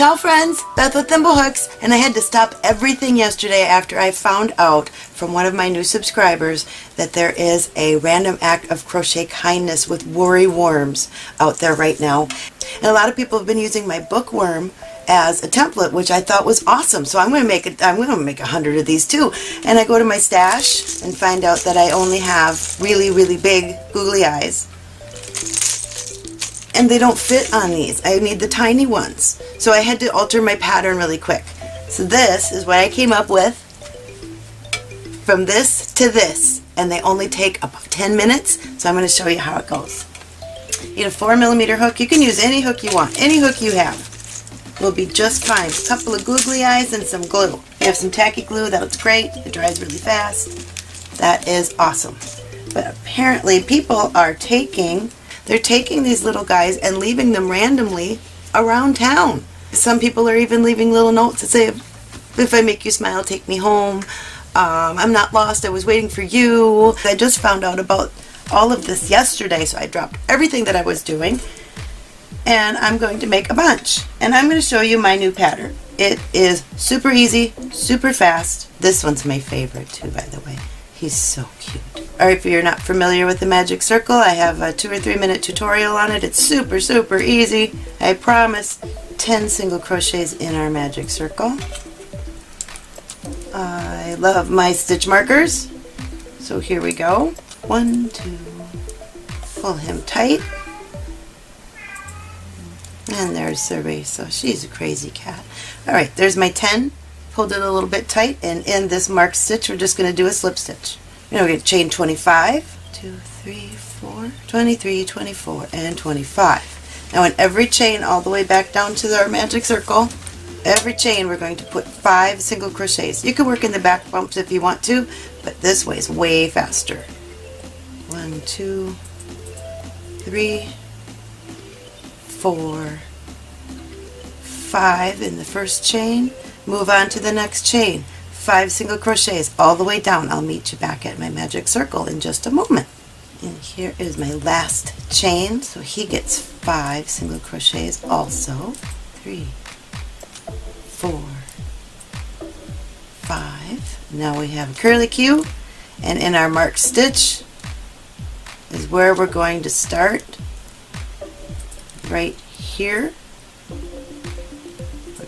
Ciao friends, Beth with ThimbleHooks, and I had to stop everything yesterday after I found out from one of my new subscribers that there is a random act of crochet kindness with worry worms out there right now. And a lot of people have been using my bookworm as a template, which I thought was awesome. So I'm going to make 100 of these too. And I go to my stash and find out that I only have really, really big googly eyes. And they don't fit on these. I need the tiny ones. So I had to alter my pattern really quick. So this is what I came up with, from this to this. And they only take about 10 minutes. So I'm going to show you how it goes. You need a 4mm hook. You can use any hook you want. Any hook you have will be just fine. A couple of googly eyes and some glue. You have some tacky glue, that's great. It dries really fast. That is awesome. But apparently people are taking these little guys and leaving them randomly around town. Some people are even leaving little notes that say, if I make you smile, take me home. I'm not lost, I was waiting for you. I just found out about all of this yesterday, so I dropped everything that I was doing. And I'm going to make a bunch. And I'm going to show you my new pattern. It is super easy, super fast. This one's my favorite too, by the way. He's so cute. Alright, if you're not familiar with the magic circle, I have a 2 or 3 minute tutorial on it. It's super, super easy. I promise. 10 single crochets in our magic circle. I love my stitch markers. So here we go. 1, 2, pull him tight. And there's Cerveza. She's a crazy cat. Alright, there's my 10. Pulled it a little bit tight, and in this marked stitch we're just going to do a slip stitch. We're going to chain 25, 2, 3, 4, 23, 24, and 25. Now in every chain all the way back down to our magic circle, every chain we're going to put 5 single crochets. You can work in the back bumps if you want to, but this way is way faster. 1, 2, 3, 4, 5 in the first chain. Move on to the next chain. 5 single crochets all the way down. I'll meet you back at my magic circle in just a moment. And here is my last chain. So he gets 5 single crochets also. 3, 4, 5. Now we have a curlicue. And in our marked stitch is where we're going to start. Right here.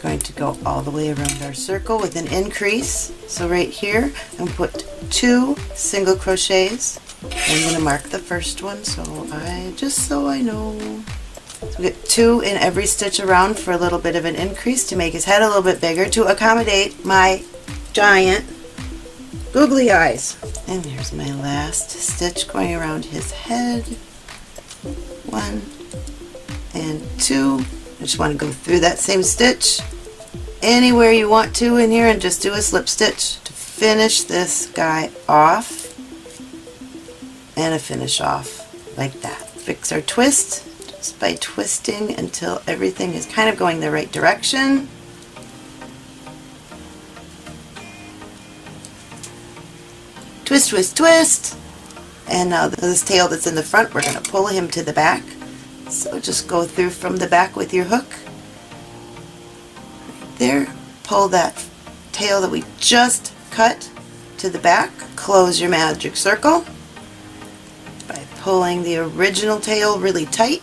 Going to go all the way around our circle with an increase. So right here, I'm going to put 2 single crochets. I'm going to mark the first one so I know. So we get 2 in every stitch around for a little bit of an increase to make his head a little bit bigger to accommodate my giant googly eyes. And here's my last stitch going around his head. 1 and 2. I just want to go through that same stitch anywhere you want to in here and just do a slip stitch to finish this guy off, and a finish off like that. Fix our twist just by twisting until everything is kind of going the right direction. Twist, twist, twist. And now this tail that's in the front, we're going to pull him to the back. So just go through from the back with your hook. Right there. Pull that tail that we just cut to the back. Close your magic circle by pulling the original tail really tight.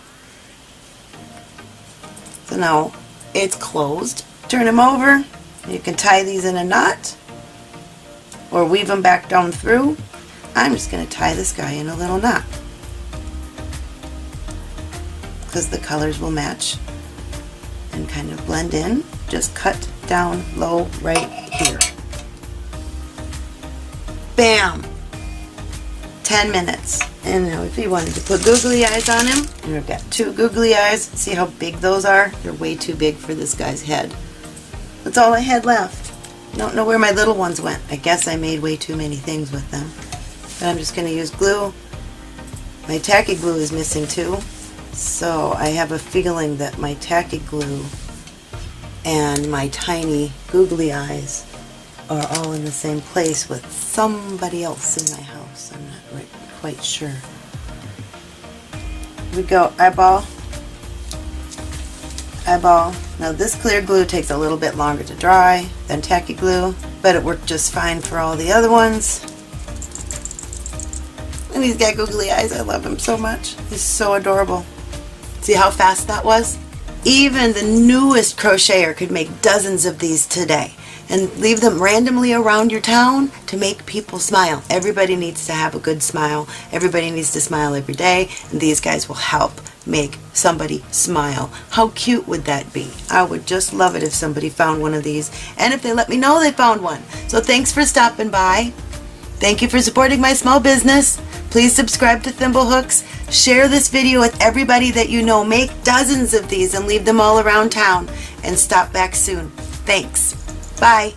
So now it's closed. Turn them over. You can tie these in a knot or weave them back down through. I'm just going to tie this guy in a little knot, because the colors will match and kind of blend in. Just cut down low right here. Bam! 10 minutes. And now if you wanted to put googly eyes on him, and we've got 2 googly eyes. See how big those are? They're way too big for this guy's head. That's all I had left. Don't know where my little ones went. I guess I made way too many things with them. But I'm just going to use glue. My tacky glue is missing too. So I have a feeling that my tacky glue and my tiny googly eyes are all in the same place with somebody else in my house. I'm not quite sure. Here we go, eyeball. eyeball. Now this clear glue takes a little bit longer to dry than tacky glue, but it worked just fine for all the other ones. And he's got googly eyes. I love him so much. He's so adorable. See how fast that was? Even the newest crocheter could make dozens of these today and leave them randomly around your town to make people smile. Everybody needs to have a good smile. Everybody needs to smile every day, and these guys will help make somebody smile. How cute would that be? I would just love it if somebody found one of these, and if they let me know they found one. So thanks for stopping by. Thank you for supporting my small business. Please subscribe to ThimbleHooks. Share this video with everybody that you know. Make dozens of these and leave them all around town. And stop back soon. Thanks. Bye.